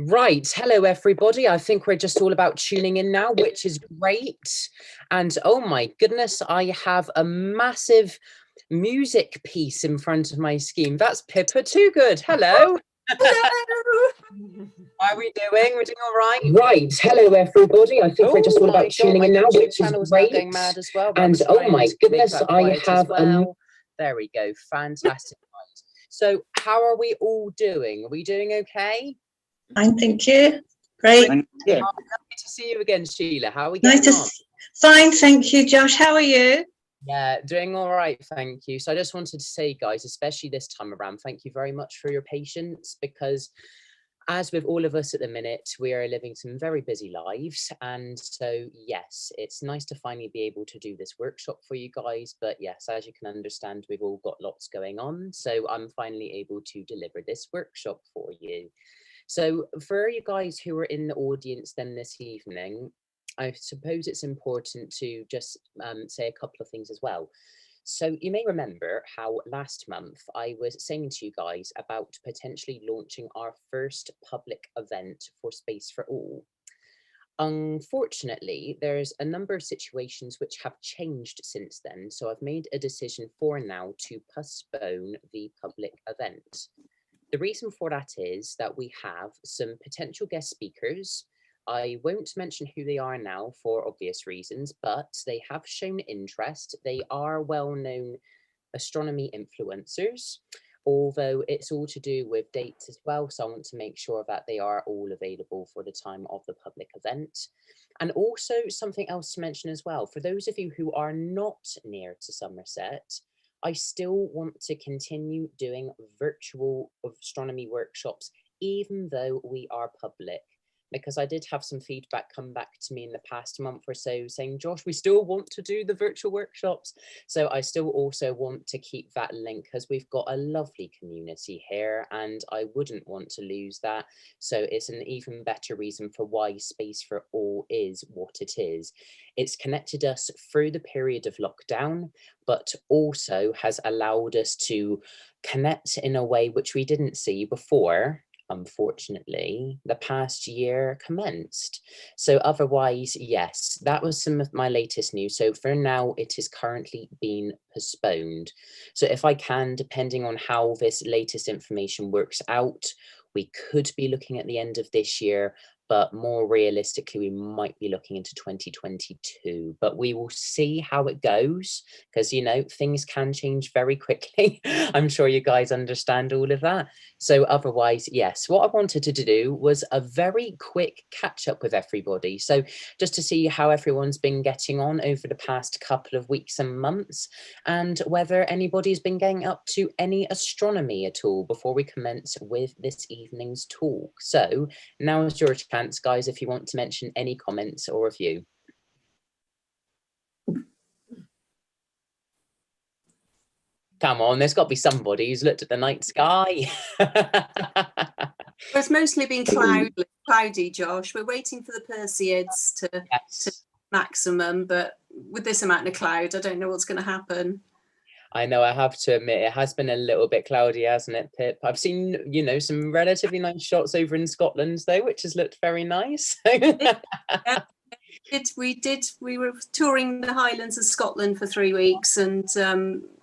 Right, hello everybody. I think we're just all about tuning in now, which is great. And oh my goodness, I have a massive music piece in front of my screen. That's Pippa Too Good. Hello. Hello. How are we doing? We're doing all right. Right, hello everybody. I think we're just all about tuning in now, which is great. Going mad as well. And oh my goodness, I have There we go. Fantastic. So how are we all doing? Are we doing okay? Fine, thank you. Great. Lovely to see you again, Sheila. How are we getting on? Fine, thank you, Josh. How are you? Yeah, doing all right, thank you. So I just wanted to say, guys, especially this time around, thank you very much for your patience, because as with all of us at the minute, we are living some very busy lives. And so, yes, it's nice to finally be able to do this workshop for you guys. But yes, as you can understand, we've all got lots going on. So I'm finally able to deliver this workshop for you. So for you guys who are in the audience then this evening, I suppose it's important to just say a couple of things as well. So you may remember how last month I was saying to you guys about potentially launching our first public event for Space4All. Unfortunately, there's a number of situations which have changed since then. So I've made a decision for now to postpone the public event. The reason for that is that we have some potential guest speakers. I won't mention who they are now for obvious reasons, but they have shown interest. They are well-known astronomy influencers, although it's all to do with dates as well. So I want to make sure that they are all available for the time of the public event. And also something else to mention as well, for those of you who are not near to Somerset, I still want to continue doing virtual astronomy workshops, even though we are public, because I did have some feedback come back to me in the past month or so saying, Josh, we still want to do the virtual workshops. So I still also want to keep that link, because we've got a lovely community here and I wouldn't want to lose that. So it's an even better reason for why Space4All is what it is. It's connected us through the period of lockdown, but also has allowed us to connect in a way which we didn't see before. Unfortunately, the past year commenced. So otherwise, yes, that was some of my latest news. So for now, it is currently being postponed. So if I can, depending on how this latest information works out, we could be looking at the end of this year, but more realistically, we might be looking into 2022, but we will see how it goes, because, you know, things can change very quickly. I'm sure you guys understand all of that. So otherwise, yes, what I wanted to do was a very quick catch up with everybody. So just to see how everyone's been getting on over the past couple of weeks and months, and whether anybody's been getting up to any astronomy at all before we commence with this evening's talk. So now is your chance, guys, if you want to mention any comments or review. Come on, there's got to be somebody who's looked at the night sky. Well, it's mostly been cloudy, Josh. We're waiting for the Perseids to maximum, but with this amount of cloud, I don't know what's going to happen. I know, I have to admit, it has been a little bit cloudy, hasn't it, Pip? I've seen, you know, some relatively nice shots over in Scotland, though, which has looked very nice. We were touring the Highlands of Scotland for 3 weeks, and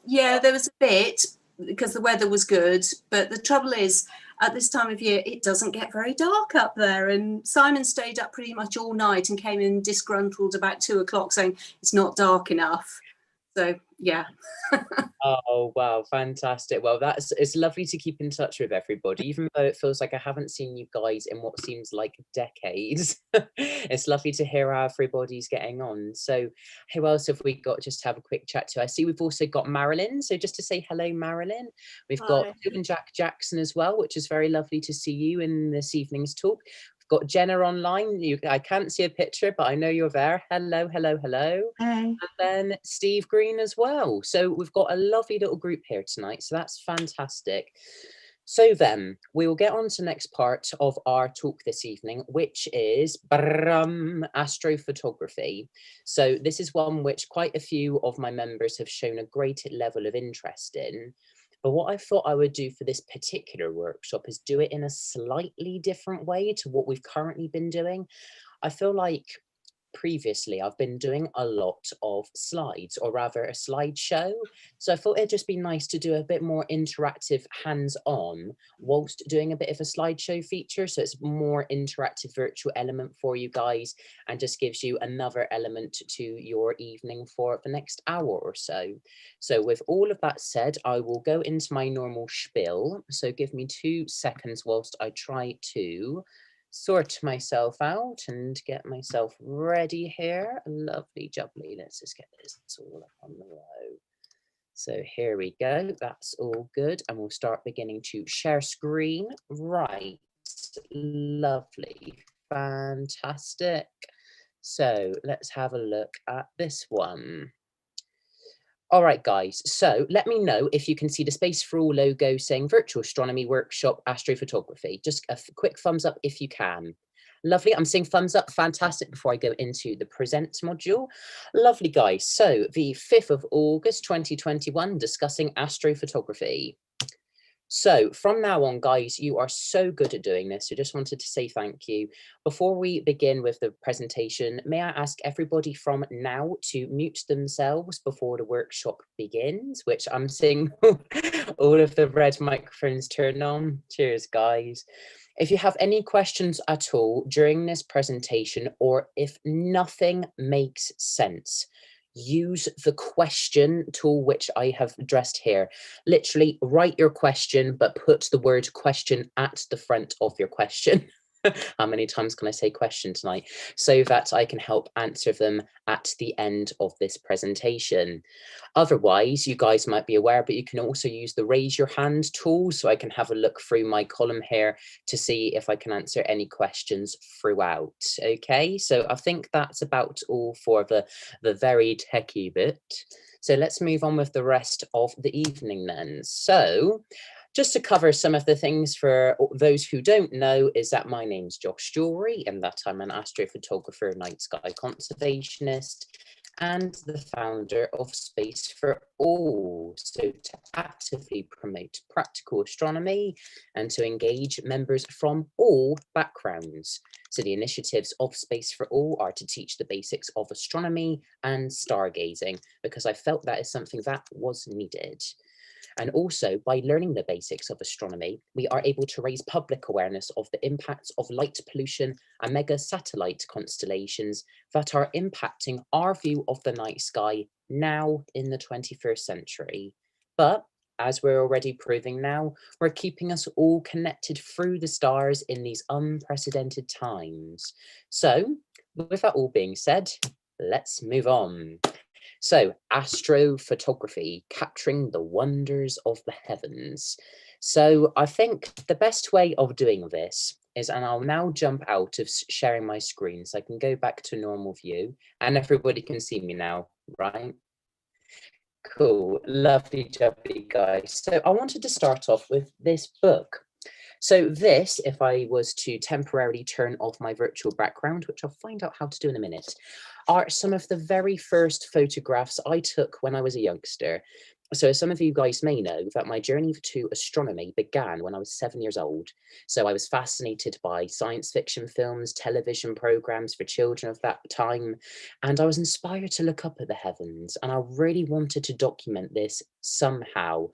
yeah, there was a bit because the weather was good, but the trouble is, at this time of year, it doesn't get very dark up there. And Simon stayed up pretty much all night and came in disgruntled about 2 o'clock saying it's not dark enough. So, yeah. Oh, wow. Fantastic. Well, it's lovely to keep in touch with everybody, even though it feels like I haven't seen you guys in what seems like decades. It's lovely to hear how everybody's getting on. So who else have we got just to have a quick chat to? I see we've also got Marilyn. So just to say hello, Marilyn. We've got Sue and Jack Jackson as well, which is very lovely to see you in this evening's talk. Got Jenna online. I can't see a picture, but I know you're there. Hello, hello, hello. Hi. And then Steve Green as well. So we've got a lovely little group here tonight. So that's fantastic. So then we will get on to the next part of our talk this evening, which is astrophotography. So this is one which quite a few of my members have shown a great level of interest in. But what I thought I would do for this particular workshop is do it in a slightly different way to what we've currently been doing. I feel like previously I've been doing a lot of slides, or rather a slideshow. So I thought it'd just be nice to do a bit more interactive hands-on whilst doing a bit of a slideshow feature. So it's more interactive virtual element for you guys and just gives you another element to your evening for the next hour or so. So with all of that said, I will go into my normal spiel. So give me 2 seconds whilst I try to sort myself out and get myself ready here. Lovely jubbly. Let's just get this all up on the row. So here we go. That's all good. And we'll start beginning to share screen. Right. Lovely. Fantastic. So let's have a look at this one. All right, guys, so let me know if you can see the Space4All logo saying Virtual Astronomy Workshop Astrophotography. Just a quick thumbs up if you can. Lovely, I'm seeing thumbs up, fantastic, before I go into the present module. Lovely, guys, so the 5th of August 2021, discussing astrophotography. So from now on, guys, you are so good at doing this. So just wanted to say thank you. Before we begin with the presentation, may I ask everybody from now to mute themselves before the workshop begins, which I'm seeing all of the red microphones turn on. Cheers, guys. If you have any questions at all during this presentation, or if nothing makes sense, use the question tool, which I have addressed here. Literally write your question, but put the word question at the front of your question. How many times can I say question tonight? So that I can help answer them at the end of this presentation. Otherwise, you guys might be aware, but you can also use the raise your hand tool, so I can have a look through my column here to see if I can answer any questions throughout. Okay, so I think that's about all for the very techie bit. So let's move on with the rest of the evening then. So just to cover some of the things for those who don't know, is that my name's Josh Jewelry and that I'm an astrophotographer, night sky conservationist, and the founder of Space4All. So to actively promote practical astronomy and to engage members from all backgrounds. So the initiatives of Space4All are to teach the basics of astronomy and stargazing, because I felt that is something that was needed. And also, by learning the basics of astronomy, we are able to raise public awareness of the impacts of light pollution and mega satellite constellations that are impacting our view of the night sky now in the 21st century. But as we're already proving now, we're keeping us all connected through the stars in these unprecedented times. So, with that all being said, let's move on. So, astrophotography, capturing the wonders of the heavens. So I think the best way of doing this is, and I'll now jump out of sharing my screen so I can go back to normal view and everybody can see me now, right? Cool, lovely jubbly, guys. So I wanted to start off with this book. So this, if I was to temporarily turn off my virtual background, which I'll find out how to do in a minute, are some of the very first photographs I took when I was a youngster. So some of you guys may know that my journey to astronomy began when I was 7 years old. So I was fascinated by science fiction films, television programs for children of that time, and I was inspired to look up at the heavens, and I really wanted to document this somehow.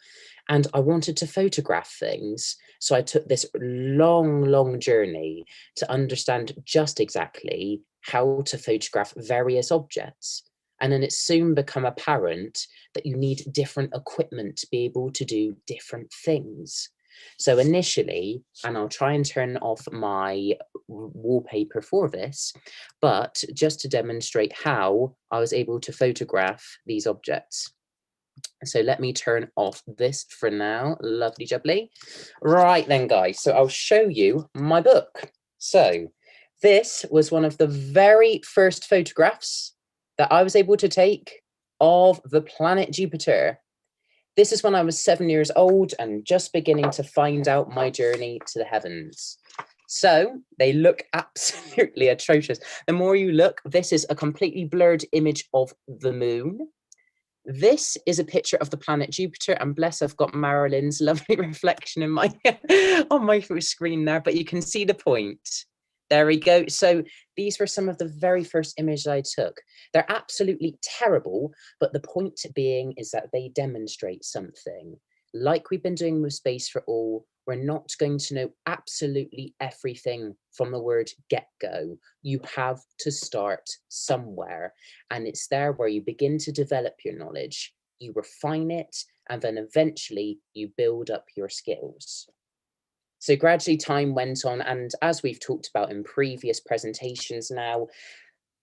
And I wanted to photograph things. So I took this long journey to understand just exactly how to photograph various objects. And then it soon became apparent that you need different equipment to be able to do different things. So initially, and I'll try and turn off my wallpaper for this, but just to demonstrate how I was able to photograph these objects. So let me turn off this for now. Lovely jubbly. Right then, guys, so I'll show you my book. So this was one of the very first photographs that I was able to take of the planet Jupiter. This is when I was 7 years old and just beginning to find out my journey to the heavens. So they look absolutely atrocious. The more you look, this is a completely blurred image of the moon. This is a picture of the planet Jupiter, and bless, I've got Marilyn's lovely reflection in my on my screen there, but you can see the point. There we go. So these were some of the very first images I took. They're absolutely terrible, but the point being is that they demonstrate something. Like we've been doing with Space4All, we're not going to know absolutely everything from the word get-go. You have to start somewhere, and it's there where you begin to develop your knowledge, you refine it, and then eventually you build up your skills. So gradually time went on, and as we've talked about in previous presentations now,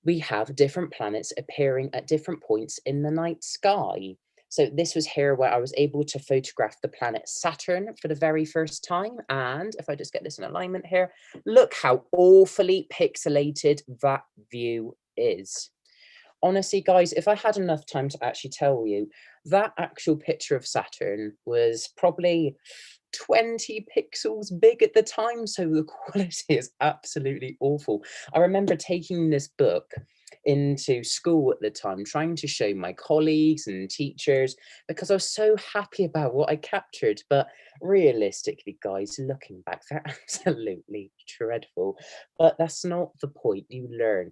we have different planets appearing at different points in the night sky. So this was here where I was able to photograph the planet Saturn for the very first time. And if I just get this in alignment here, look how awfully pixelated that view is. Honestly, guys, if I had enough time to actually tell you, that actual picture of Saturn was probably 20 pixels big at the time, so the quality is absolutely awful. I remember taking this book into school at the time, trying to show my colleagues and teachers because I was so happy about what I captured. But realistically, guys, looking back, they're absolutely dreadful. But that's not the point. You learn.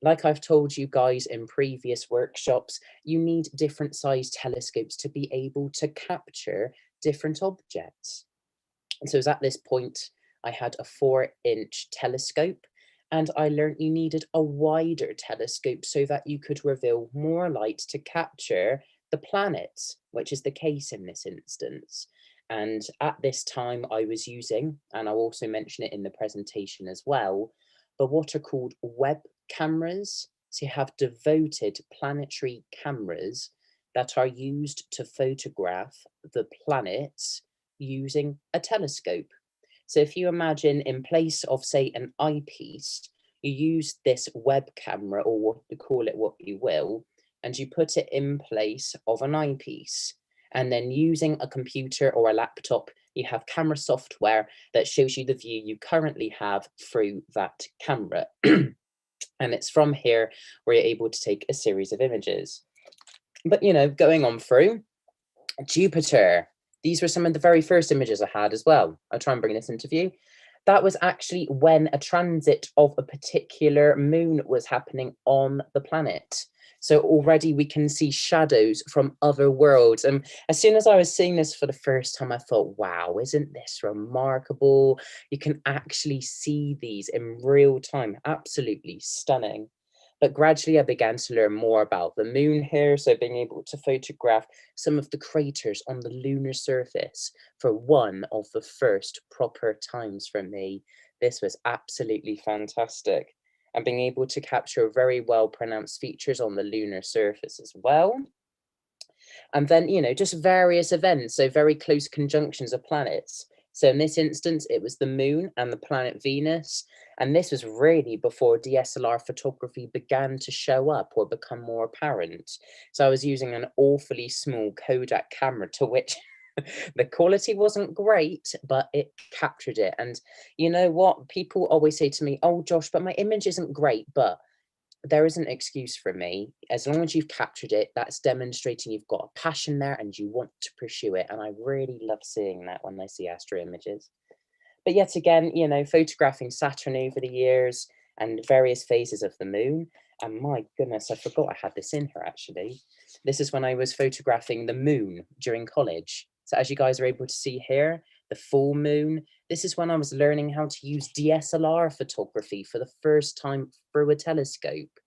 Like I've told you guys in previous workshops, you need different size telescopes to be able to capture different objects. And so it was at this point I had a 4-inch telescope, and I learned you needed a wider telescope so that you could reveal more light to capture the planets, which is the case in this instance. And at this time I was using, and I'll also mention it in the presentation as well, but what are called web cameras. So you have devoted planetary cameras that are used to photograph the planets using a telescope. So if you imagine in place of, say, an eyepiece, you use this web camera, or what you call it, what you will, and you put it in place of an eyepiece. And then using a computer or a laptop, you have camera software that shows you the view you currently have through that camera. And it's from here where you're able to take a series of images. But, you know, going on through, Jupiter. These were some of the very first images I had as well. I'll try and bring this into view. That was actually when a transit of a particular moon was happening on the planet. So already we can see shadows from other worlds. And as soon as I was seeing this for the first time, I thought, wow, isn't this remarkable? You can actually see these in real time. Absolutely stunning. But gradually I began to learn more about the moon here. So being able to photograph some of the craters on the lunar surface for one of the first proper times for me. This was absolutely fantastic. And being able to capture very well pronounced features on the lunar surface as well. And then, you know, just various events, so very close conjunctions of planets. So in this instance, it was the moon and the planet Venus. And this was really before DSLR photography began to show up or become more apparent. So I was using an awfully small Kodak camera, to which the quality wasn't great, but it captured it. And you know what? People always say to me, oh, Josh, but my image isn't great, but there is an excuse for me. As long as you've captured it, that's demonstrating you've got a passion there and you want to pursue it. And I really love seeing that when I see astro images. But yet again, you know, photographing Saturn over the years and various phases of the moon. And my goodness, I forgot I had this in here actually. This is when I was photographing the moon during college. So as you guys are able to see here, the full moon, this is when I was learning how to use DSLR photography for the first time through a telescope.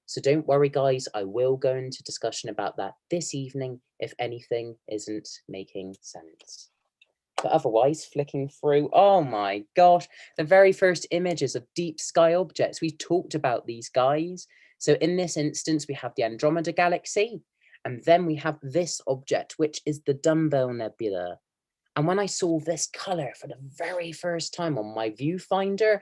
So don't worry, guys, I will go into discussion about that this evening if anything isn't making sense. But otherwise, flicking through, oh my gosh, the very first images of deep sky objects. We talked about these guys. So in this instance, we have the Andromeda Galaxy, and then we have this object, which is the Dumbbell Nebula. And when I saw this color for the very first time on my viewfinder,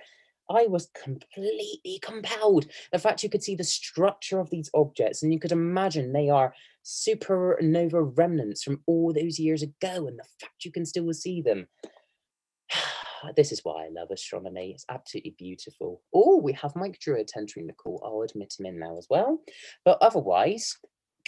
I was completely compelled. The fact you could see the structure of these objects, and you could imagine they are supernova remnants from all those years ago, and the fact you can still see them. This is why I love astronomy. It's absolutely beautiful. Oh, we have Mike Druitt entering the call. I'll admit him in now as well. But otherwise,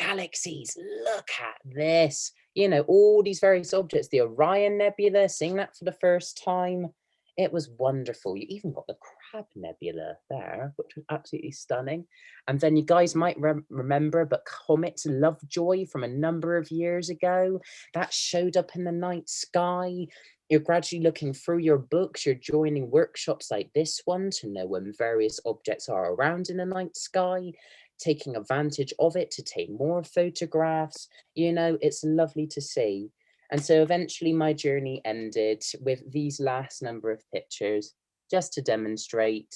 galaxies, look at this. You know, all these various objects, the Orion Nebula, seeing that for the first time. It was wonderful. You even got the Crab Nebula there, which was absolutely stunning. And then you guys might remember, but Comet Lovejoy from a number of years ago, that showed up in the night sky. You're gradually looking through your books, you're joining workshops like this one to know when various objects are around in the night sky, taking advantage of it to take more photographs. You know, it's lovely to see. And so eventually my journey ended with these last number of pictures, just to demonstrate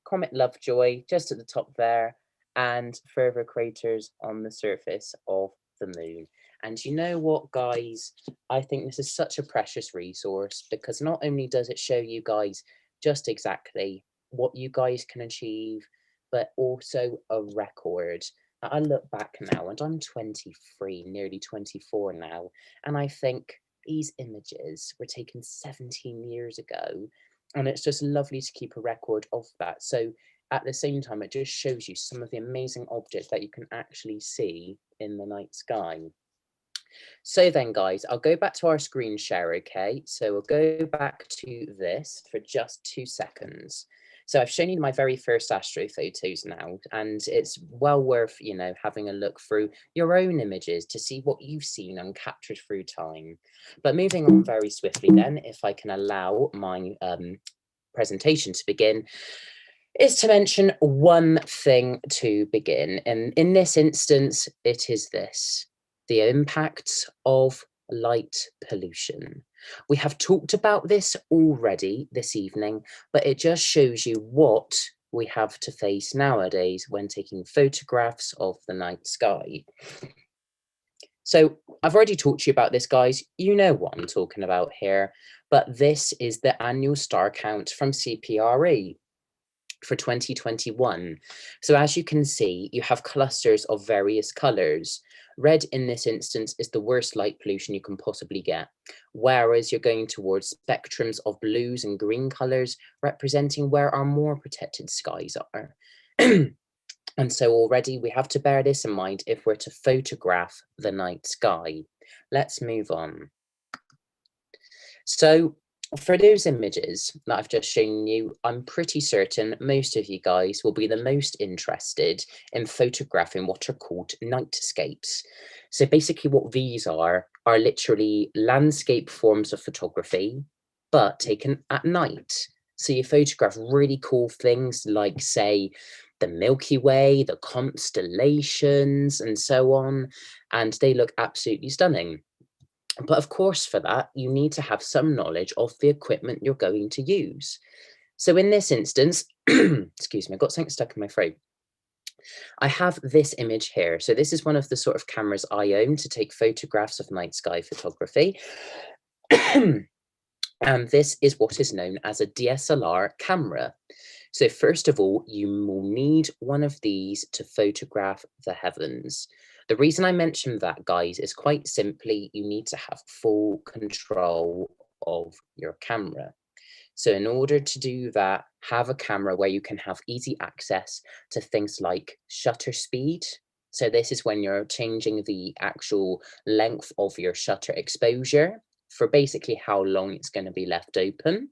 Comet Lovejoy just at the top there, and further craters on the surface of the moon. And you know what, guys? I think this is such a precious resource, because not only does it show you guys just exactly what you guys can achieve, but also a record. Now, I look back now and I'm 23, nearly 24 now, and I think these images were taken 17 years ago, and it's just lovely to keep a record of that. So at the same time, it just shows you some of the amazing objects that you can actually see in the night sky. So then, guys, I'll go back to our screen share, okay? So we'll go back to this for just 2 seconds. So I've shown you my very first astro photos now, and it's well worth, you know, having a look through your own images to see what you've seen and captured through time. But moving on very swiftly then, if I can allow my presentation to begin, is to mention one thing to begin. And in this instance, it is this: the impacts of light pollution. We have talked about this already this evening, but it just shows you what we have to face nowadays when taking photographs of the night sky. So I've already talked to you about this, guys. You know what I'm talking about here, but this is the annual star count from CPRE for 2021. So as you can see, you have clusters of various colors. Red in this instance is the worst light pollution you can possibly get, whereas you're going towards spectrums of blues and green colors, representing where our more protected skies are. And so already we have to bear this in mind if we're to photograph the night sky. Let's move on. So for those images that I've just shown you, I'm pretty certain most of you guys will be the most interested in photographing what are called nightscapes. So basically what these are literally landscape forms of photography, but taken at night. So you photograph really cool things like, say, the Milky Way, the constellations, and so on, and they look absolutely stunning. But of course, for that, you need to have some knowledge of the equipment you're going to use. So in this instance, excuse me, I got something stuck in my throat. I have this image here. So this is one of the sort of cameras I own to take photographs of night sky photography. And this is what is known as a DSLR camera. So first of all, you will need one of these to photograph the heavens. The reason I mention that, guys, is quite simply you need to have full control of your camera. So in order to do that, have a camera where you can have easy access to things like shutter speed. So this is when you're changing the actual length of your shutter exposure for basically how long it's going to be left open.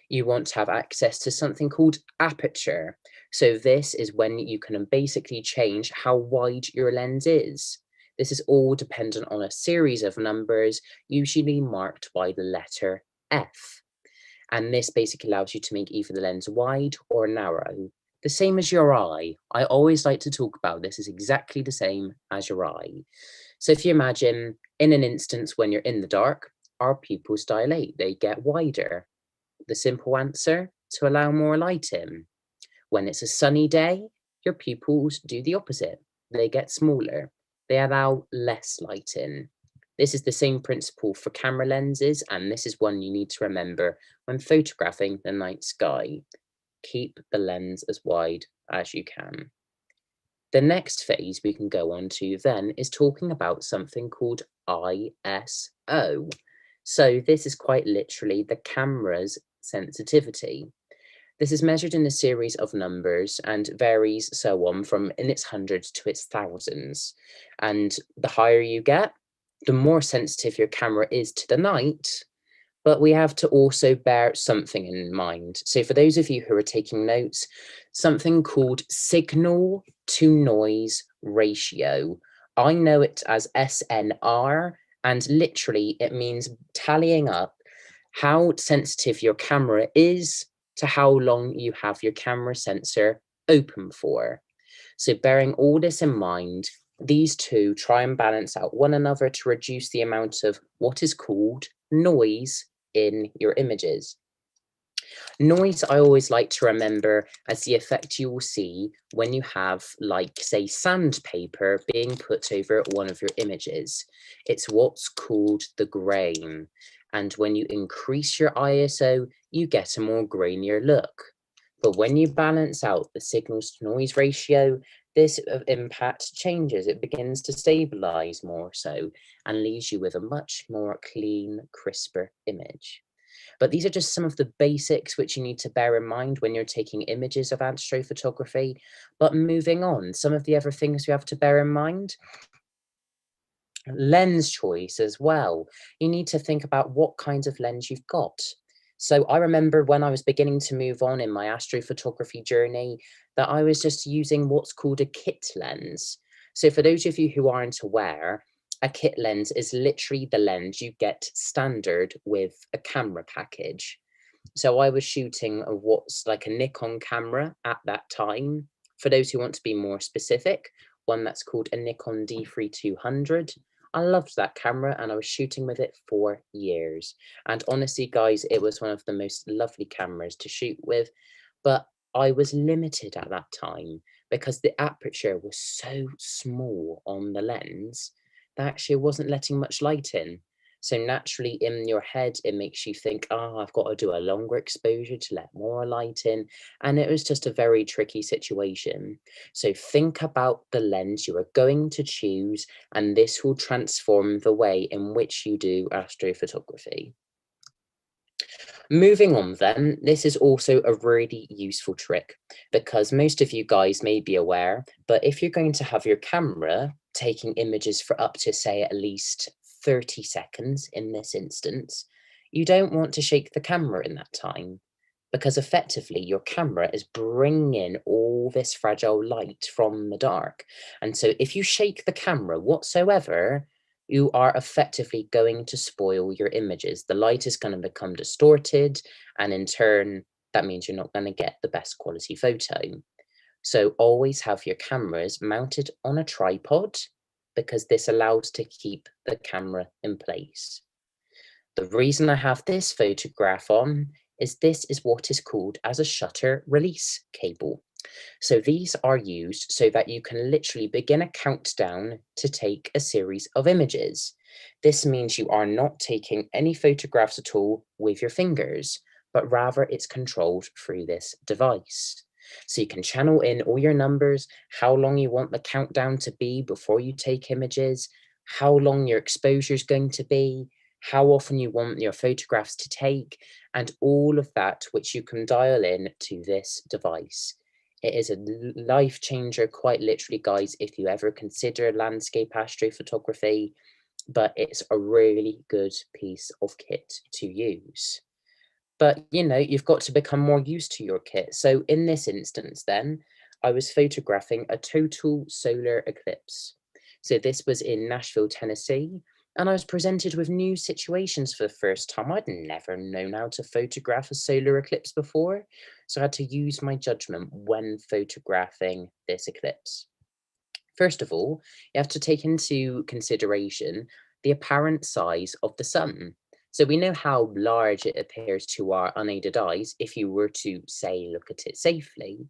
You want to have access to something called aperture. So this is when you can basically change how wide your lens is. This is all dependent on a series of numbers, usually marked by the letter F. And this basically allows you to make either the lens wide or narrow. The same as your eye. I always like to talk about this as exactly the same as your eye. So if you imagine in an instance when you're in the dark, our pupils dilate, they get wider. The simple answer: to allow more light in. When it's a sunny day, your pupils do the opposite. They get smaller. They allow less light in. This is the same principle for camera lenses, and this is one you need to remember when photographing the night sky. Keep the lens as wide as you can. The next phase we can go on to then is talking about something called ISO. So this is quite literally the camera's sensitivity. This is measured in a series of numbers and varies so on from in its hundreds to its thousands. And the higher you get, the more sensitive your camera is to the night. But we have to also bear something in mind. So for those of you who are taking notes, something called signal to noise ratio. I know it as SNR, and literally it means tallying up how sensitive your camera is to how long you have your camera sensor open for. So bearing all this in mind, these two try and balance out one another to reduce the amount of what is called noise in your images. Noise, I always like to remember as the effect you will see when you have, like, say, sandpaper being put over one of your images. It's what's called the grain. And when you increase your ISO, you get a more grainier look. But when you balance out the signals to noise ratio, this impact changes. It begins to stabilize more so and leaves you with a much more clean, crisper image. But these are just some of the basics which you need to bear in mind when you're taking images of astrophotography. But moving on, some of the other things you have to bear in mind. Lens choice as well. You need to think about what kinds of lens you've got. So I remember when I was beginning to move on in my astrophotography journey that I was just using what's called a kit lens. So for those of you who aren't aware, a kit lens is literally the lens you get standard with a camera package. So I was shooting a what's like a Nikon camera at that time. For those who want to be more specific, one that's called a Nikon D3200. I loved that camera and I was shooting with it for years. And honestly, guys, it was one of the most lovely cameras to shoot with. But I was limited at that time because the aperture was so small on the lens that actually wasn't letting much light in. So naturally in your head, it makes you think, oh, I've got to do a longer exposure to let more light in. And it was just a very tricky situation. So think about the lens you are going to choose, and this will transform the way in which you do astrophotography. Moving on then, this is also a really useful trick because most of you guys may be aware, but if you're going to have your camera taking images for up to, say, at least 30 seconds in this instance, you don't want to shake the camera in that time because effectively your camera is bringing in all this fragile light from the dark. And so if you shake the camera whatsoever, you are effectively going to spoil your images. The light is going to become distorted, and in turn, that means you're not going to get the best quality photo. So always have your cameras mounted on a tripod because this allows to keep the camera in place. The reason I have this photograph on is this is what is called as a shutter release cable. So these are used so that you can literally begin a countdown to take a series of images. This means you are not taking any photographs at all with your fingers, but rather it's controlled through this device. So you can channel in all your numbers, how long you want the countdown to be before you take images, how long your exposure is going to be, how often you want your photographs to take, and all of that which you can dial in to this device. It is a life changer, quite literally, guys, if you ever consider landscape astrophotography, but it's a really good piece of kit to use. But, you know, you've got to become more used to your kit. So in this instance, then, I was photographing a total solar eclipse. So this was in Nashville, Tennessee, and I was presented with new situations for the first time. I'd never known how to photograph a solar eclipse before, so I had to use my judgment when photographing this eclipse. First of all, you have to take into consideration the apparent size of the sun. So we know how large it appears to our unaided eyes if you were to, say, look at it safely.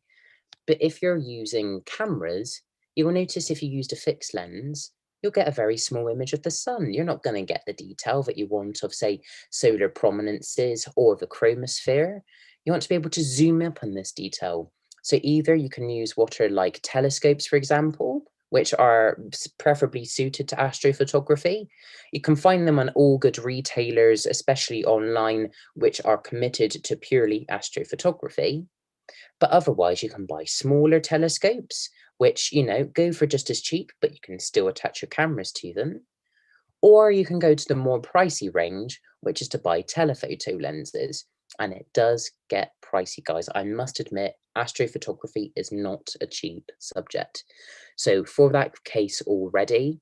But if you're using cameras, you will notice if you used a fixed lens, you'll get a very small image of the sun. You're not going to get the detail that you want of, say, solar prominences or the chromosphere. You want to be able to zoom up on this detail. So either you can use what are like telescopes, for example, which are preferably suited to astrophotography. You can find them on all good retailers, especially online, which are committed to purely astrophotography. But otherwise, you can buy smaller telescopes, which, you know, go for just as cheap, but you can still attach your cameras to them. Or you can go to the more pricey range, which is to buy telephoto lenses. And it does get pricey, guys. I must admit, astrophotography is not a cheap subject. So for that case already,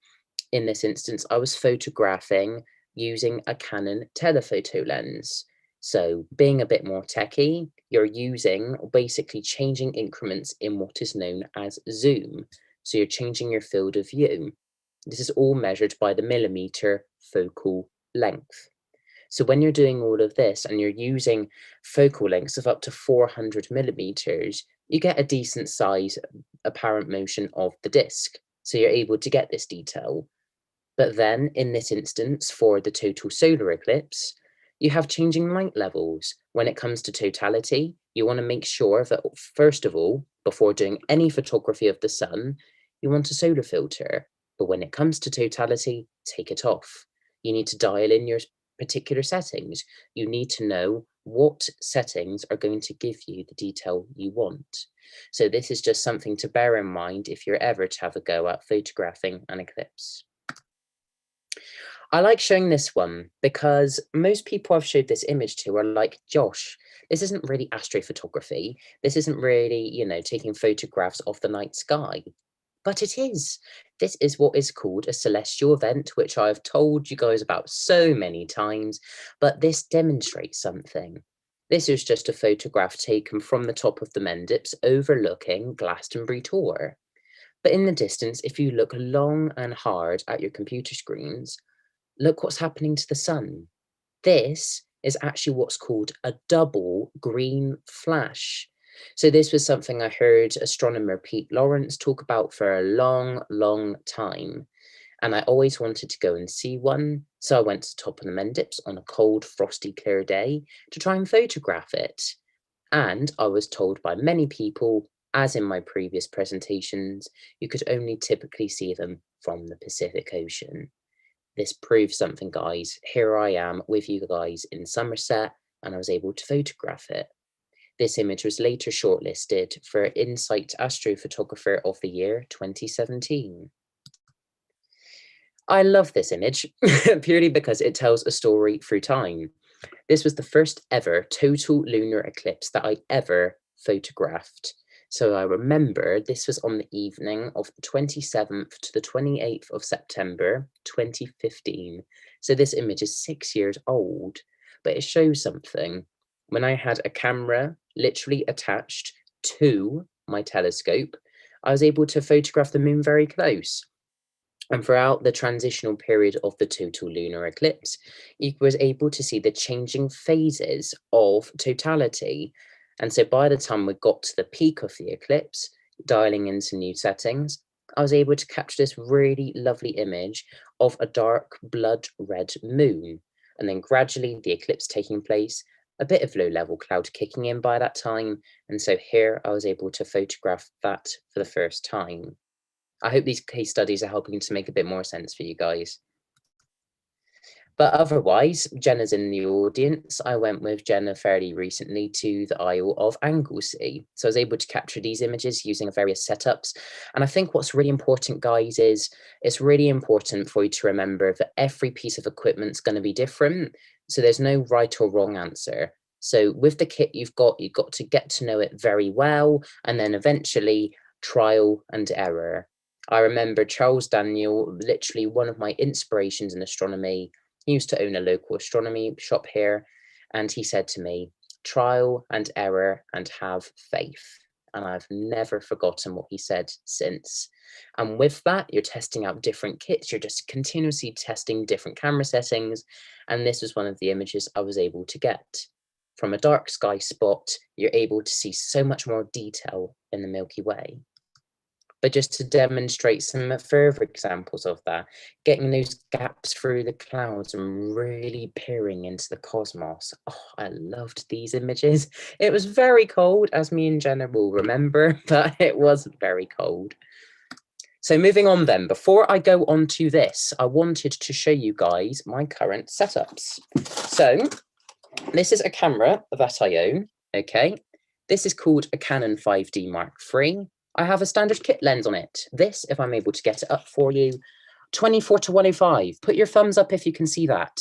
in this instance, I was photographing using a Canon telephoto lens. So being a bit more techie, you're using basically changing increments in what is known as zoom. So you're changing your field of view. This is all measured by the millimeter focal length. So when you're doing all of this and you're using focal lengths of up to 400 millimeters, you get a decent size apparent motion of the disc. So you're able to get this detail. But then in this instance, for the total solar eclipse, you have changing light levels. When it comes to totality, you want to make sure that, first of all, before doing any photography of the sun, you want a solar filter. But when it comes to totality, take it off. You need to dial in your particular settings. You need to know what settings are going to give you the detail you want. So this is just something to bear in mind if you're ever to have a go at photographing an eclipse. I like showing this one because most people I've showed this image to are like, Josh, this isn't really astrophotography. This isn't really, you know, taking photographs of the night sky. But it is. This is what is called a celestial event, which I've told you guys about so many times, but this demonstrates something. This is just a photograph taken from the top of the Mendips overlooking Glastonbury Tor. But in the distance, if you look long and hard at your computer screens, look what's happening to the sun. This is actually what's called a double green flash. So this was something I heard astronomer Pete Lawrence talk about for a long, long time. And I always wanted to go and see one. So I went to the top of the Mendips on a cold, frosty, clear day to try and photograph it. And I was told by many people, as in my previous presentations, you could only typically see them from the Pacific Ocean. This proves something, guys. Here I am with you guys in Somerset, and I was able to photograph it. This image was later shortlisted for Insight Astrophotographer of the Year 2017. I love this image purely because it tells a story through time. This was the first ever total lunar eclipse that I ever photographed. So I remember this was on the evening of the 27th to the 28th of September 2015. So this image is 6 years old, but it shows something. When I had a camera literally attached to my telescope, I was able to photograph the moon very close. And throughout the transitional period of the total lunar eclipse, you was able to see the changing phases of totality. And so by the time we got to the peak of the eclipse, dialing in some new settings, I was able to capture this really lovely image of a dark blood red moon. And then gradually the eclipse taking place, a bit of low level cloud kicking in by that time. And so here I was able to photograph that for the first time. I hope these case studies are helping to make a bit more sense for you guys. But otherwise, Jenna's in the audience. I went with Jenna fairly recently to the Isle of Anglesey. So I was able to capture these images using various setups. And I think what's really important, guys, is it's really important for you to remember that every piece of equipment's going to be different. So there's no right or wrong answer. So with the kit you've got to get to know it very well, and then eventually trial and error. I remember Charles Daniel, literally one of my inspirations in astronomy. He used to own a local astronomy shop here, and he said to me, trial and error and have faith. And I've never forgotten what he said since. And with that, you're testing out different kits. You're just continuously testing different camera settings. And this was one of the images I was able to get. From a dark sky spot, you're able to see so much more detail in the Milky Way. But just to demonstrate some further examples of that, getting those gaps through the clouds and really peering into the cosmos. Oh, I loved these images. It was very cold, as me and Jenna will remember, but it was very cold. So moving on then, before I go on to this, I wanted to show you guys my current setups. So this is a camera that I own, okay? This is called a Canon 5D Mark III. I have a standard kit lens on it. This, if I'm able to get it up for you, 24-105. Put your thumbs up if you can see that.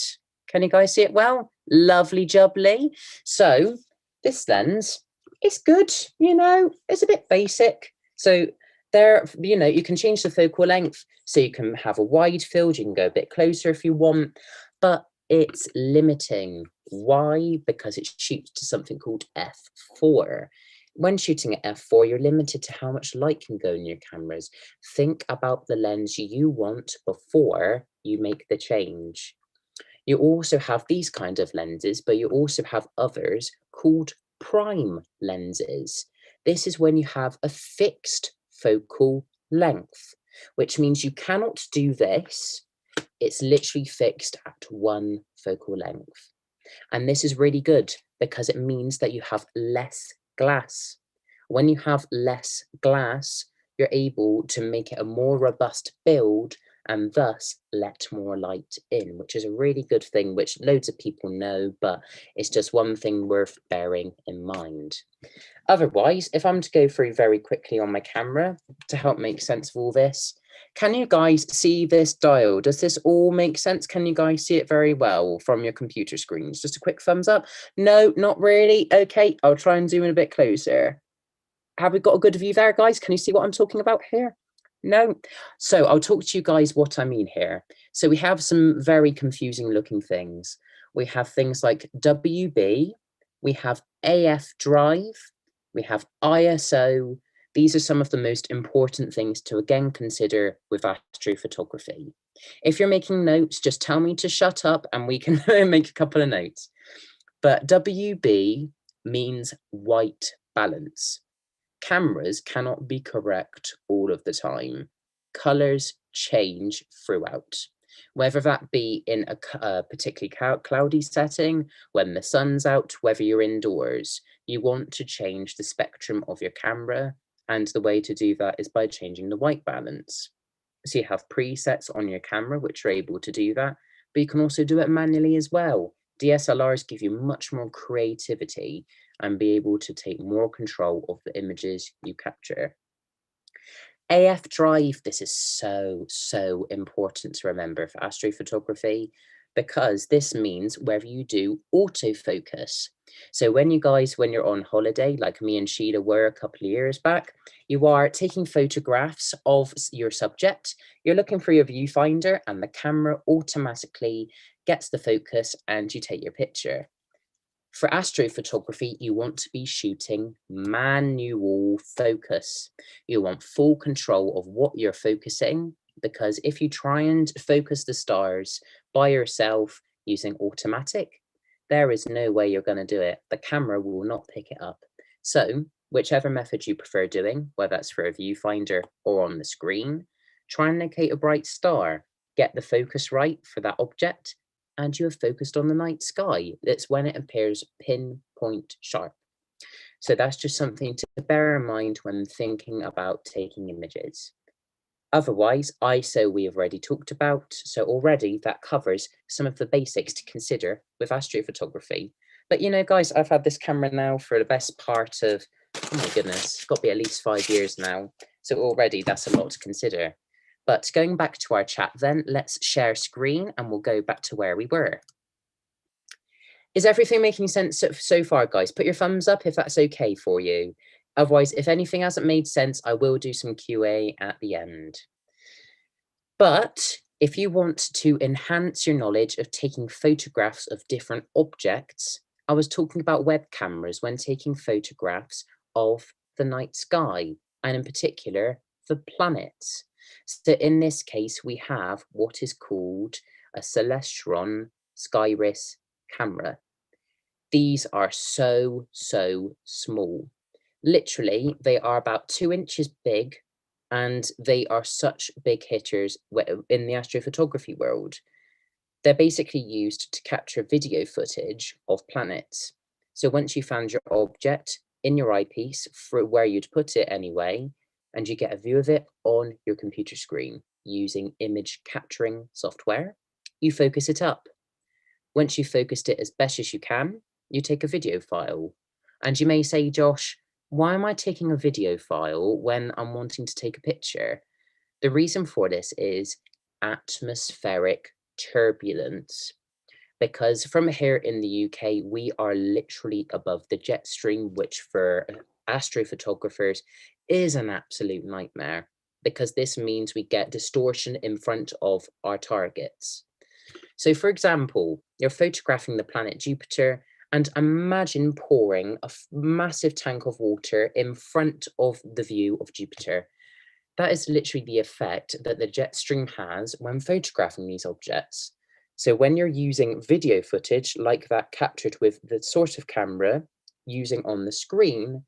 Can you guys see it well? Lovely jubbly. So this lens is good, you know, it's a bit basic. So there, you know, you can change the focal length, so you can have a wide field, you can go a bit closer if you want, but it's limiting. Why? Because it shoots to something called f4. When shooting at f4, you're limited to how much light can go in your cameras. Think about the lens you want before you make the change. You also have these kind of lenses, but you also have others called prime lenses. This is when you have a fixed focal length, which means you cannot do this. It's literally fixed at one focal length. And this is really good because it means that you have less glass. When you have less glass, you're able to make it a more robust build and thus let more light in, which is a really good thing, which loads of people know, but it's just one thing worth bearing in mind. Otherwise, if I'm to go through very quickly on my camera to help make sense of all this, can you guys see this dial? Does this all make sense? Can you guys see it very well from your computer screens? Just a quick thumbs up. No, not really. Okay, I'll try and zoom in a bit closer. Have we got a good view there, guys? Can you see what I'm talking about here? No. So I'll talk to you guys what I mean here. So we have some very confusing looking things. We have things like WB, we have AF drive, we have ISO. These are some of the most important things to again consider with astrophotography. If you're making notes, just tell me to shut up and we can make a couple of notes. But WB means white balance. Cameras cannot be correct all of the time. Colors change throughout, whether that be in a particularly cloudy setting, when the sun's out, whether you're indoors. You want to change the spectrum of your camera, and the way to do that is by changing the white balance. So you have presets on your camera which are able to do that, but you can also do it manually as well. DSLRs give you much more creativity and be able to take more control of the images you capture. AF drive, this is so important to remember for astrophotography, because this means whether you do autofocus. So when you're on holiday, like me and Sheila were a couple of years back, you are taking photographs of your subject, you're looking for your viewfinder and the camera automatically gets the focus and you take your picture. For astrophotography, you want to be shooting manual focus. You want full control of what you're focusing, because if you try and focus the stars by yourself using automatic, there is no way you're going to do it. The camera will not pick it up. So whichever method you prefer doing, whether that's for a viewfinder or on the screen, try and locate a bright star, get the focus right for that object, and you have focused on the night sky. That's when it appears pinpoint sharp. So that's just something to bear in mind when thinking about taking images. Otherwise, ISO we have already talked about. So already that covers some of the basics to consider with astrophotography. But you know, guys, I've had this camera now for the best part of, oh my goodness, it's got to be at least 5 years now. So already that's a lot to consider. But going back to our chat then, let's share screen and we'll go back to where we were. Is everything making sense so far, guys? Put your thumbs up if that's okay for you. Otherwise, if anything hasn't made sense, I will do some QA at the end. But if you want to enhance your knowledge of taking photographs of different objects, I was talking about web cameras when taking photographs of the night sky, and in particular, the planets. So in this case, we have what is called a Celestron Skyris camera. These are so small. Literally, they are about 2 inches big, and they are such big hitters in the astrophotography world. They're basically used to capture video footage of planets. So once you found your object in your eyepiece, for where you'd put it anyway, and you get a view of it on your computer screen using image capturing software, you focus it up. Once you've focused it as best as you can, you take a video file. And you may say, Josh, why am I taking a video file when I'm wanting to take a picture? The reason for this is atmospheric turbulence. Because from here in the UK, we are literally above the jet stream, which for astrophotographers is an absolute nightmare, because this means we get distortion in front of our targets. So for example, you're photographing the planet Jupiter, and imagine pouring a massive tank of water in front of the view of Jupiter. That is literally the effect that the jet stream has when photographing these objects. So when you're using video footage like that captured with the sort of camera using on the screen,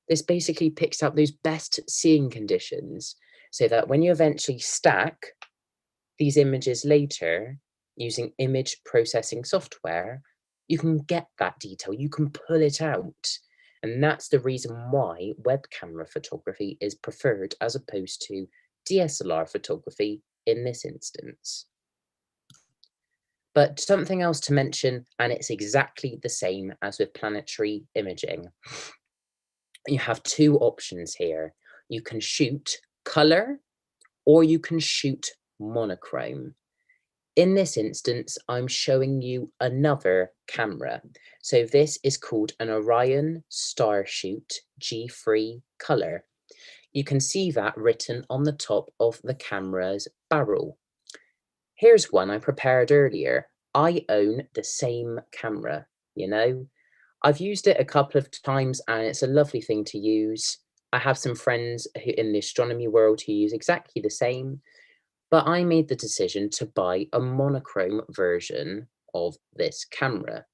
this basically picks out those best seeing conditions so that when you eventually stack these images later using image processing software, you can get that detail, you can pull it out. And that's the reason why web camera photography is preferred as opposed to DSLR photography in this instance. But something else to mention, and it's exactly the same as with planetary imaging. You have two options here. You can shoot color or you can shoot monochrome. In this instance, I'm showing you another camera. So this is called an Orion Starshoot G3 color. You can see that written on the top of the camera's barrel. Here's one I prepared earlier. I own the same camera, you know. I've used it a couple of times and it's a lovely thing to use. I have some friends who in the astronomy world who use exactly the same, but I made the decision to buy a monochrome version of this camera.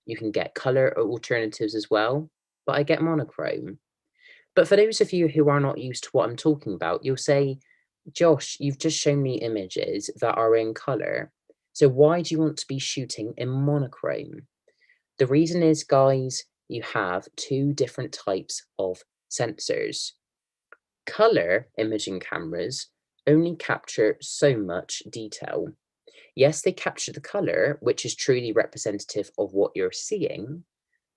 You can get color alternatives as well, but I get monochrome. But for those of you who are not used to what I'm talking about, you'll say, Josh, you've just shown me images that are in color. So why do you want to be shooting in monochrome? The reason is, guys, you have two different types of sensors. Color imaging cameras only capture so much detail. Yes, they capture the color, which is truly representative of what you're seeing,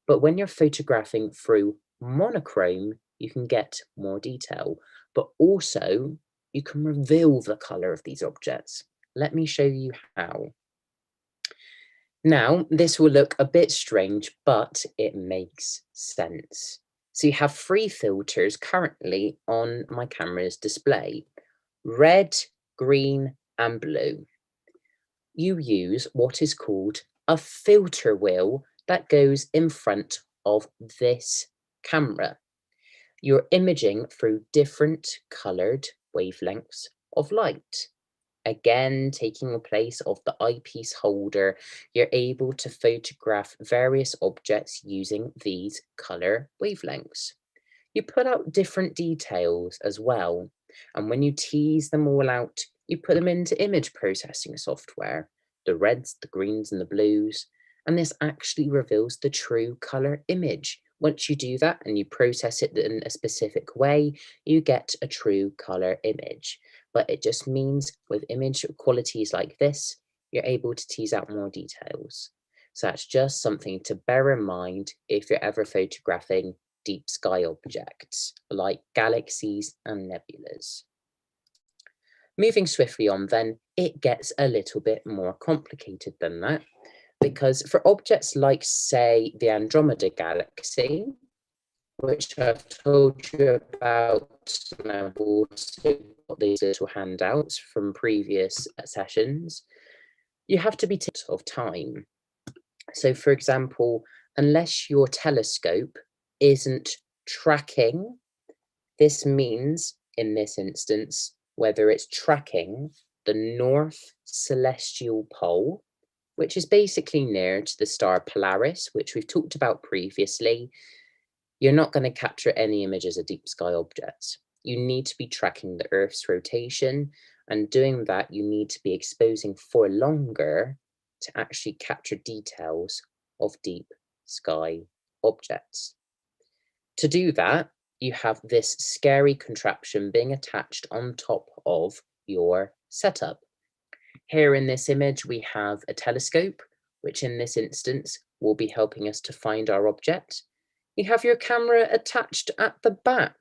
but when you're photographing through monochrome, you can get more detail, but also you can reveal the color of these objects. Let me show you how. Now, this will look a bit strange, but it makes sense. So you have three filters currently on my camera's display: red, green, and blue. You use what is called a filter wheel that goes in front of this camera. You're imaging through different colored wavelengths of light. Again, taking the place of the eyepiece holder, you're able to photograph various objects using these color wavelengths. You put out different details as well, and when you tease them all out, you put them into image processing software, the reds, the greens, and the blues, and this actually reveals the true color image. Once you do that and you process it in a specific way, you get a true color image. But it just means with image qualities like this, you're able to tease out more details. So that's just something to bear in mind if you're ever photographing deep sky objects like galaxies and nebulas. Moving swiftly on then, it gets a little bit more complicated than that, because for objects like, say, the Andromeda Galaxy, which I've told you about, and I've also got these little handouts from previous sessions, you have to be taking of time. So for example, unless your telescope isn't tracking, this means in this instance, whether it's tracking the North Celestial Pole, which is basically near to the star Polaris, which we've talked about previously, you're not going to capture any images of deep sky objects. You need to be tracking the Earth's rotation, and doing that, you need to be exposing for longer to actually capture details of deep sky objects. To do that, you have this scary contraption being attached on top of your setup. Here in this image, we have a telescope, which in this instance will be helping us to find our object. You have your camera attached at the back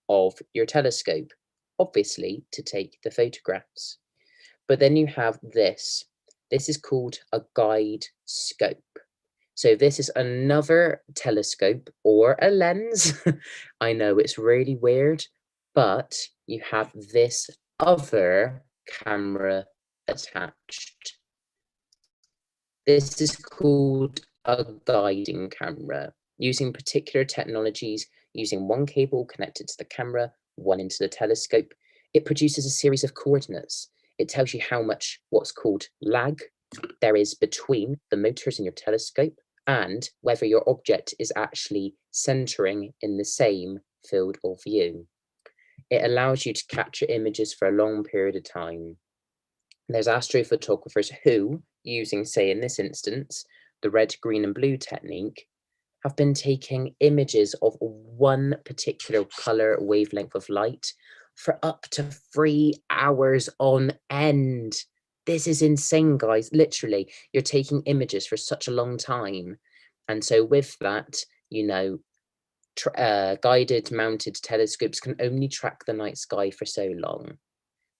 of your telescope, obviously to take the photographs. But then you have this. This is called a guide scope. So this is another telescope or a lens. I know it's really weird, but you have this other camera attached. This is called a guiding camera, using particular technologies, using one cable connected to the camera, one into the telescope. It produces a series of coordinates. It tells you how much what's called lag there is between the motors in your telescope and whether your object is actually centering in the same field of view. It allows you to capture images for a long period of time. There's astrophotographers who, using, say in this instance, the red, green and blue technique, have been taking images of one particular color wavelength of light for up to 3 hours on end. This is insane, guys. Literally, you're taking images for such a long time. And so with that, you know, guided mounted telescopes can only track the night sky for so long.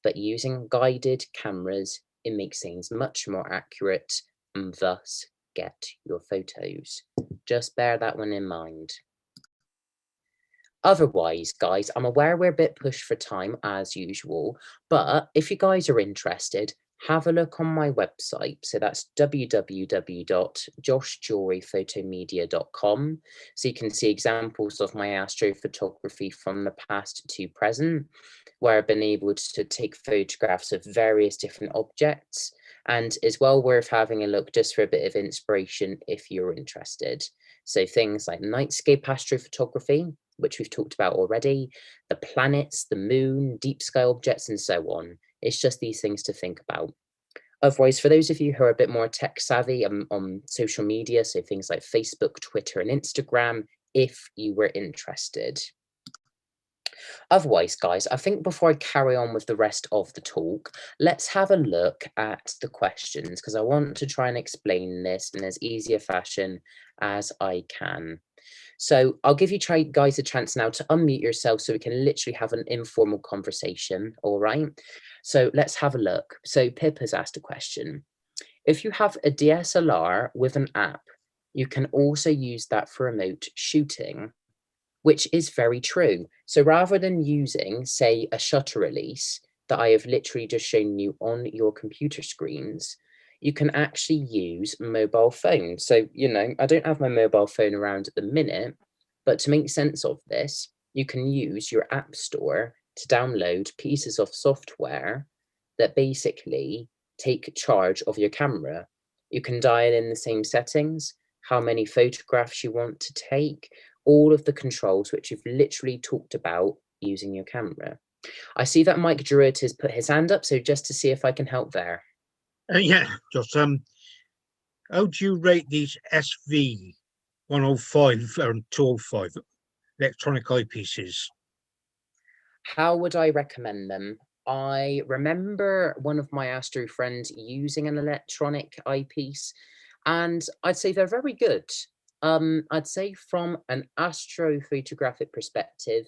But using guided cameras, it makes things much more accurate and thus get your photos. Just bear that one in mind. Otherwise, guys, I'm aware we're a bit pushed for time as usual, but if you guys are interested, have a look on my website. So that's www.joshjewelryphotomedia.com. So you can see examples of my astrophotography from the past to present, where I've been able to take photographs of various different objects, and is well worth having a look just for a bit of inspiration if you're interested. So things like nightscape astrophotography, which we've talked about already, the planets, the moon, deep sky objects, and so on. It's just these things to think about. Otherwise, for those of you who are a bit more tech savvy on social media, so things like Facebook, Twitter, and Instagram, if you were interested. Otherwise, guys, I think before I carry on with the rest of the talk, let's have a look at the questions, because I want to try and explain this in as easy a fashion as I can. So I'll give you guys a chance now to unmute yourself so we can literally have an informal conversation, all right? So let's have a look. So Pip has asked a question. If you have a DSLR with an app, you can also use that for remote shooting, which is very true. So rather than using, say, a shutter release that I have literally just shown you on your computer screens, you can actually use mobile phones. So, you know, I don't have my mobile phone around at the minute, but to make sense of this, you can use your app store to download pieces of software that basically take charge of your camera. You can dial in the same settings, how many photographs you want to take, all of the controls which you've literally talked about using your camera. I see that Mike Druitt has put his hand up, so just to see if I can help there. Yeah, just how do you rate these SV 105 and 205 electronic eyepieces? How would I recommend them? I remember one of my astro friends using an electronic eyepiece, and I'd say they're very good. I'd say from an astrophotographic perspective,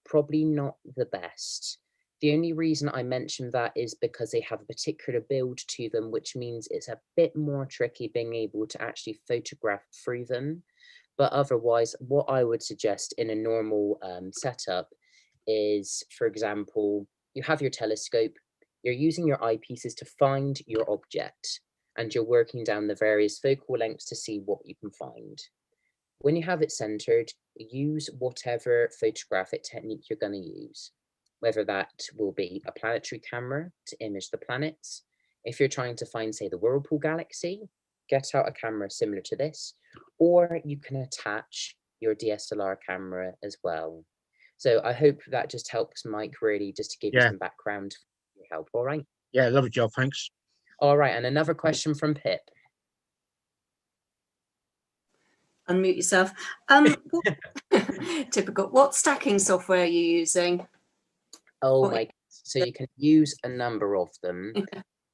probably not the best. The only reason I mention that is because they have a particular build to them, which means it's a bit more tricky being able to actually photograph through them. But otherwise, what I would suggest in a normal setup is, for example, you have your telescope, you're using your eyepieces to find your object, and you're working down the various focal lengths to see what you can find. When you have it centered, use whatever photographic technique you're going to use, whether that will be a planetary camera to image the planets. If you're trying to find, say, the Whirlpool galaxy, get out a camera similar to this, or you can attach your DSLR camera as well. So I hope that just helps, Mike, really, just to give you some background for your help, all right? Yeah, lovely job, thanks. All right, and another question from Pip. Unmute yourself. Typical. What stacking software are you using? Oh my, so you can use a number of them.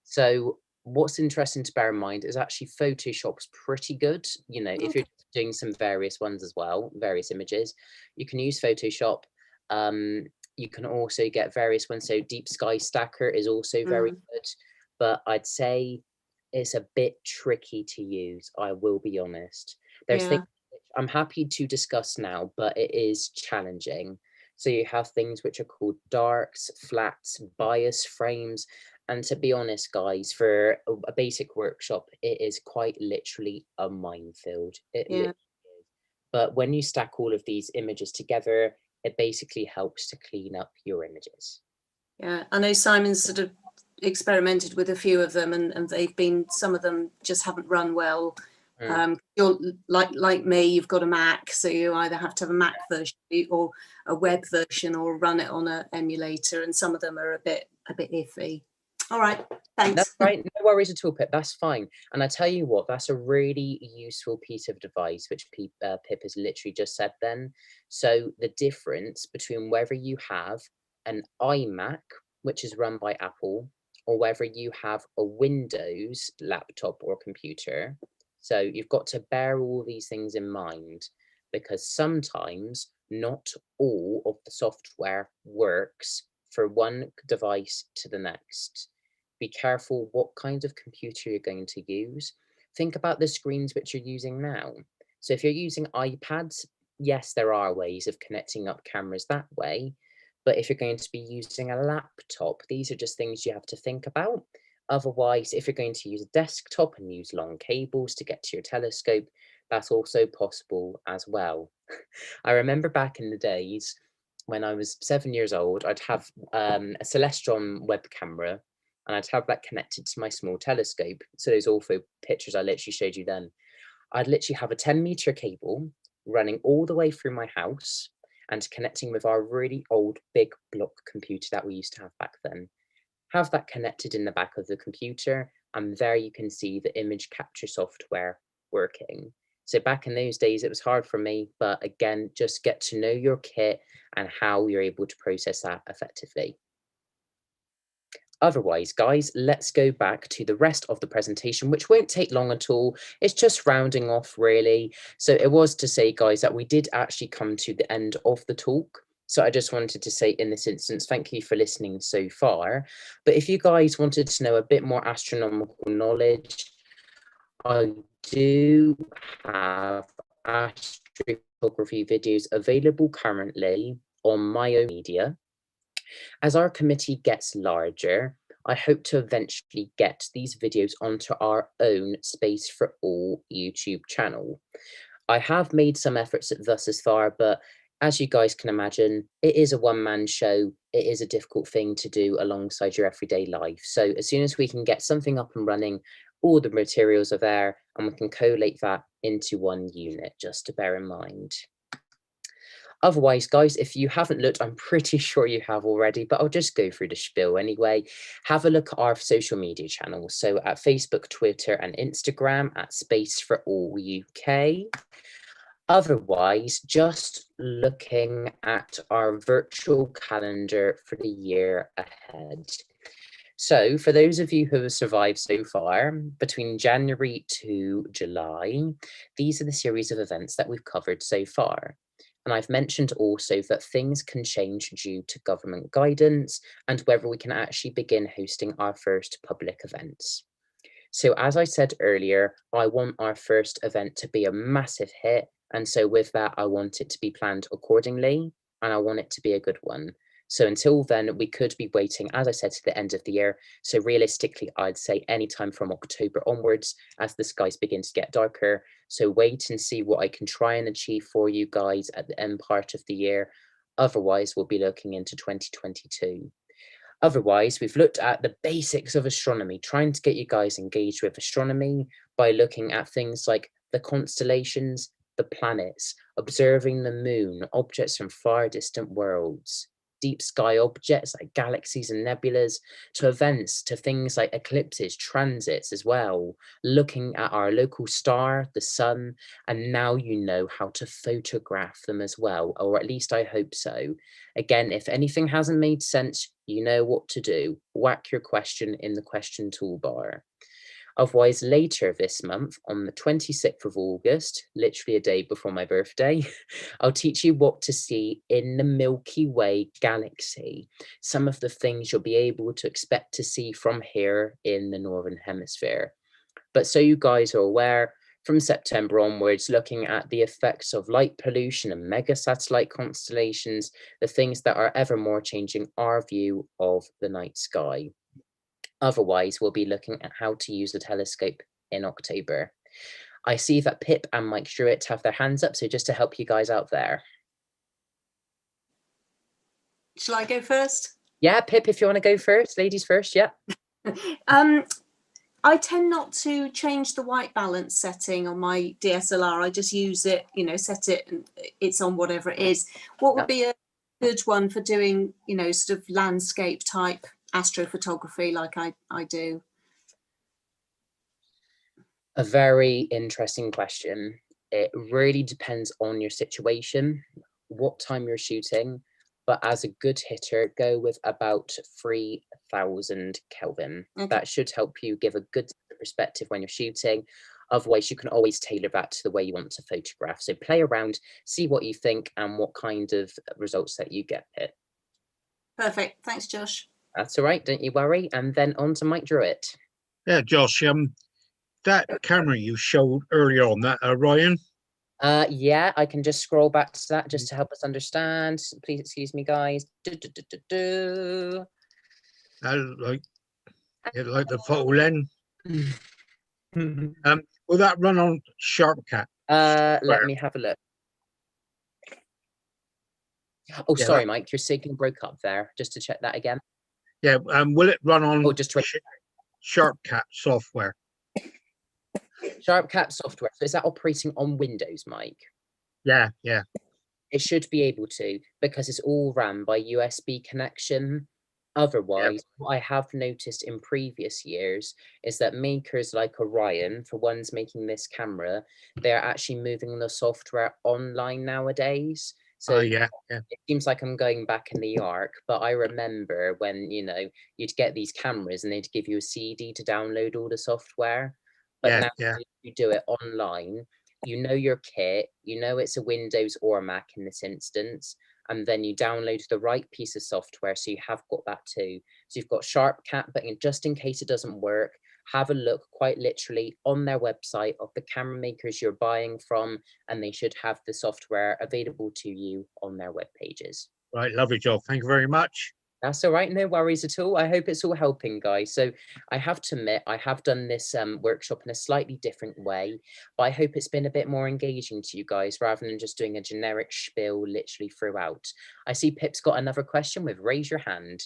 So what's interesting to bear in mind is actually Photoshop's pretty good. You know, if you're doing some various ones as well, various images, you can use Photoshop. You can also get various ones. So Deep Sky Stacker is also very good, but I'd say it's a bit tricky to use. I will be honest. There's things I'm happy to discuss now, but it is challenging. So you have things which are called darks, flats, bias frames. And to be honest, guys, for a basic workshop, it is quite literally a minefield. It literally is. But when you stack all of these images together, it basically helps to clean up your images. Yeah, I know Simon's sort of experimented with a few of them, and they've been, some of them just haven't run well. You're like me, you've got a Mac, so you either have to have a Mac version or a web version, or run it on an emulator, and some of them are a bit iffy. All right, thanks. That's right, no worries at all, Pip, that's fine. And I tell you what, that's a really useful piece of advice, which Pip has literally just said then. So the difference between whether you have an iMac, which is run by Apple, or whether you have a Windows laptop or computer. So you've got to bear all these things in mind, because sometimes not all of the software works for one device to the next. Be careful what kind of computer you're going to use. Think about the screens which you're using now. So if you're using iPads, yes, there are ways of connecting up cameras that way. But if you're going to be using a laptop, these are just things you have to think about. Otherwise, if you're going to use a desktop and use long cables to get to your telescope, that's also possible as well. I remember back in the days when I was 7 years old, I'd have a Celestron web camera, and I'd have that connected to my small telescope. So those awful pictures I literally showed you then, I'd literally have a 10-meter cable running all the way through my house and connecting with our really old big block computer that we used to have back then. Have that connected in the back of the computer, and there you can see the image capture software working. So back in those days, it was hard for me, but again, just get to know your kit and how you're able to process that effectively. Otherwise, guys, let's go back to the rest of the presentation, which won't take long at all. It's just rounding off, really. So it was to say, guys, that we did actually come to the end of the talk. So I just wanted to say in this instance, thank you for listening so far. But if you guys wanted to know a bit more astronomical knowledge, I do have astrophotography videos available currently on my own media. As our committee gets larger, I hope to eventually get these videos onto our own Space4All YouTube channel. I have made some efforts thus far, but as you guys can imagine, it is a one-man show. It is a difficult thing to do alongside your everyday life. So as soon as we can get something up and running, all the materials are there and we can collate that into one unit, just to bear in mind. Otherwise, guys, if you haven't looked, I'm pretty sure you have already, but I'll just go through the spiel anyway. Have a look at our social media channels. So at Facebook, Twitter, and Instagram at Space4All UK. Otherwise, just looking at our virtual calendar for the year ahead. So for those of you who have survived so far, between January to July, these are the series of events that we've covered so far. And I've mentioned also that things can change due to government guidance and whether we can actually begin hosting our first public events. So as I said earlier, I want our first event to be a massive hit. And so with that, I want it to be planned accordingly, and I want it to be a good one. So until then, we could be waiting, as I said, to the end of the year. So realistically, I'd say anytime from October onwards, as the skies begin to get darker. So wait and see what I can try and achieve for you guys at the end part of the year. Otherwise, we'll be looking into 2022. Otherwise, we've looked at the basics of astronomy, trying to get you guys engaged with astronomy by looking at things like the constellations, the planets, observing the moon, objects from far distant worlds, deep sky objects like galaxies and nebulas, to events, to things like eclipses, transits as well, looking at our local star, the sun, and now you know how to photograph them as well, or at least I hope so. Again, if anything hasn't made sense, you know what to do. Whack your question in the question toolbar. Otherwise, later this month, on the 26th of August, literally a day before my birthday, I'll teach you what to see in the Milky Way galaxy. Some of the things you'll be able to expect to see from here in the Northern Hemisphere. But so you guys are aware, from September onwards, looking at the effects of light pollution and mega satellite constellations, the things that are ever more changing our view of the night sky. Otherwise, we'll be looking at how to use the telescope in October. I see that Pip and Mike Druitt have their hands up, so just to help you guys out there. Shall I go first? Yeah, Pip, if you want to go first, ladies first, yeah. I tend not to change the white balance setting on my DSLR. I just use it, you know, set it and it's on whatever it is. What would be a good one for doing, you know, sort of landscape type astrophotography like I do? A very interesting question. It really depends on your situation, what time you're shooting, but as a good hitter, go with about 3000 Kelvin. Okay. That should help you give a good perspective when you're shooting. Otherwise, you can always tailor that to the way you want to photograph. So play around, see what you think and what kind of results that you get, Pip. Perfect. Thanks, Josh. That's all right, don't you worry. And then on to Mike Druitt. Yeah, Josh, that camera you showed earlier on, that Orion, Yeah, I can just scroll back to that just to help us understand. Please excuse me, guys. like the photo lens, will that run on SharpCat? Let me have a look. Oh, Yeah, sorry, Mike, your signal broke up there. Just to check that again. Yeah, will it run on Oh, just to SharpCat software? SharpCat software. So is that operating on Windows, Mike? Yeah. It should be able to, because it's all ran by USB connection. Otherwise, what I have noticed in previous years is that makers like Orion, for ones making this camera, they're actually moving the software online nowadays. So Yeah. it seems like I'm going back in the arc, but I remember when, you know, you'd get these cameras and they'd give you a CD to download all the software. But now you do it online, you know your kit, you know it's a Windows or a Mac in this instance, and then you download the right piece of software, so you have got that too. So you've got SharpCat, but just in case it doesn't work, have a look quite literally on their website of the camera makers you're buying from, and they should have the software available to you on their web pages. Right, lovely job. Thank you very much. That's all right, no worries at all. I hope it's all helping, guys. So I have to admit, I have done this workshop in a slightly different way, but I hope it's been a bit more engaging to you guys rather than just doing a generic spiel literally throughout. I see Pip's got another question with raise your hand.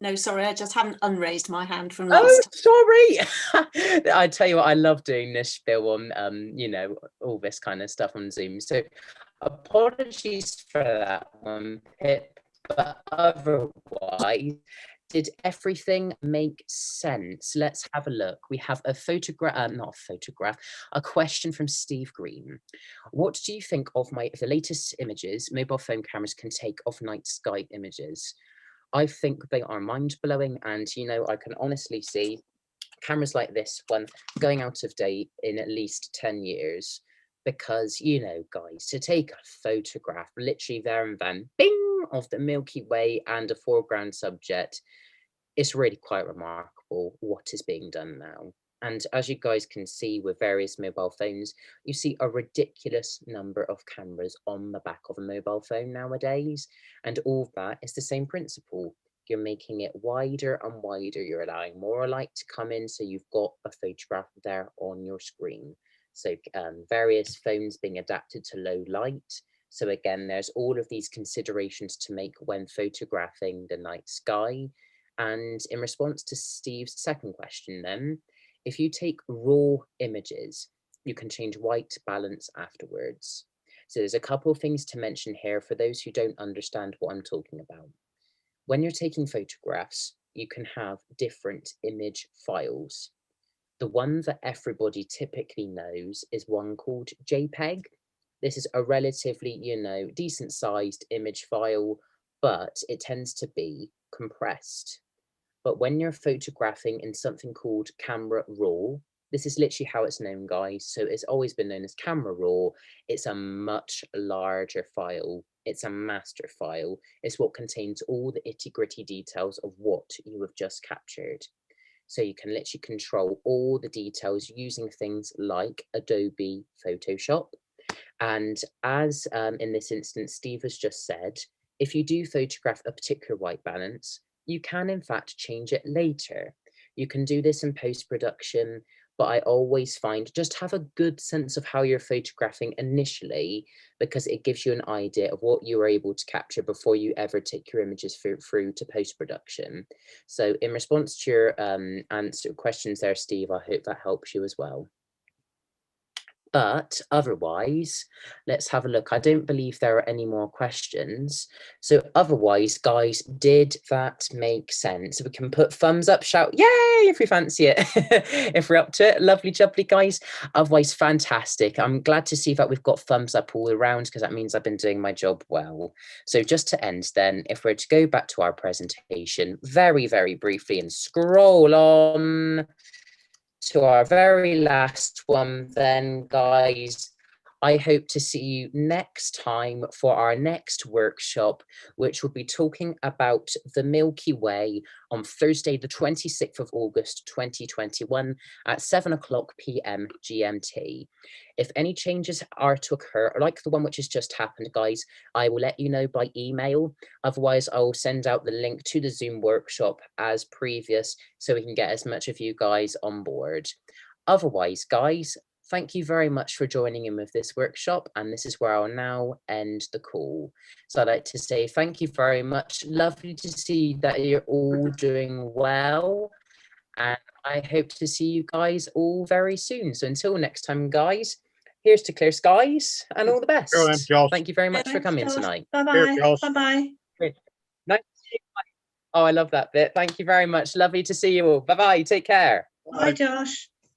No, sorry, I just haven't unraised my hand from last time. Sorry. I tell you what, I love doing this spiel on, you know, all this kind of stuff on Zoom. So apologies for that one, Pip. But otherwise, did everything make sense? Let's have a look. We have a photograph, not a photograph, a question from Steve Green. What do you think of the latest images mobile phone cameras can take of night sky images? I think they are mind-blowing, and, you know, I can honestly see cameras like this one going out of date in at least 10 years. Because, you know, guys, to take a photograph literally there and then, bing, of the Milky Way and a foreground subject, it's really quite remarkable what is being done now. And as you guys can see with various mobile phones, you see a ridiculous number of cameras on the back of a mobile phone nowadays. And all of that is the same principle. You're making it wider and wider. You're allowing more light to come in, so you've got a photograph there on your screen. So various phones being adapted to low light. So again, there's all of these considerations to make when photographing the night sky. And in response to Steve's second question then, if you take raw images, you can change white balance afterwards. So there's a couple of things to mention here for those who don't understand what I'm talking about. When you're taking photographs, you can have different image files. The one that everybody typically knows is one called JPEG. This is a relatively, you know, decent sized image file, but it tends to be compressed. but when you're photographing in something called camera raw, this is literally how it's known, guys. So it's always been known as camera raw. It's a much larger file. It's a master file. It's what contains all the itty gritty details of what you have just captured. So you can literally control all the details using things like Adobe Photoshop. And as in this instance, Steve has just said, if you do photograph a particular white balance, you can in fact change it later. You can do this in post-production, but I always find just have a good sense of how you're photographing initially, because it gives you an idea of what you were able to capture before you ever take your images through to post-production. So in response to your questions there, Steve, I hope that helps you as well. But otherwise, let's have a look. I don't believe there are any more questions. So otherwise, guys, did that make sense? We can put thumbs up, shout, yay, if we fancy it, if we're up to it. Lovely, jubbly, guys. Otherwise, fantastic. I'm glad to see that we've got thumbs up all around, because that means I've been doing my job well. So just to end then, if we're to go back to our presentation very, very briefly and scroll on to our very last one then, guys, I hope to see you next time for our next workshop, which will be talking about the Milky Way on Thursday, the 26th of August, 2021 at 7:00 p.m. GMT. If any changes are to occur, like the one which has just happened, guys, I will let you know by email. Otherwise, I will send out the link to the Zoom workshop as previous, so we can get as much of you guys on board. Otherwise, guys, thank you very much for joining in with this workshop, and this is where I'll now end the call. So I'd like to say thank you very much. Lovely to see that you're all doing well, and I hope to see you guys all very soon. So until next time, guys, here's to clear skies and all the best. Thank you very much for coming tonight. Bye-bye. Bye-bye. Nice to see you. Oh, I love that bit. Thank you very much. Lovely to see you all. Bye-bye. Take care. Bye, Josh.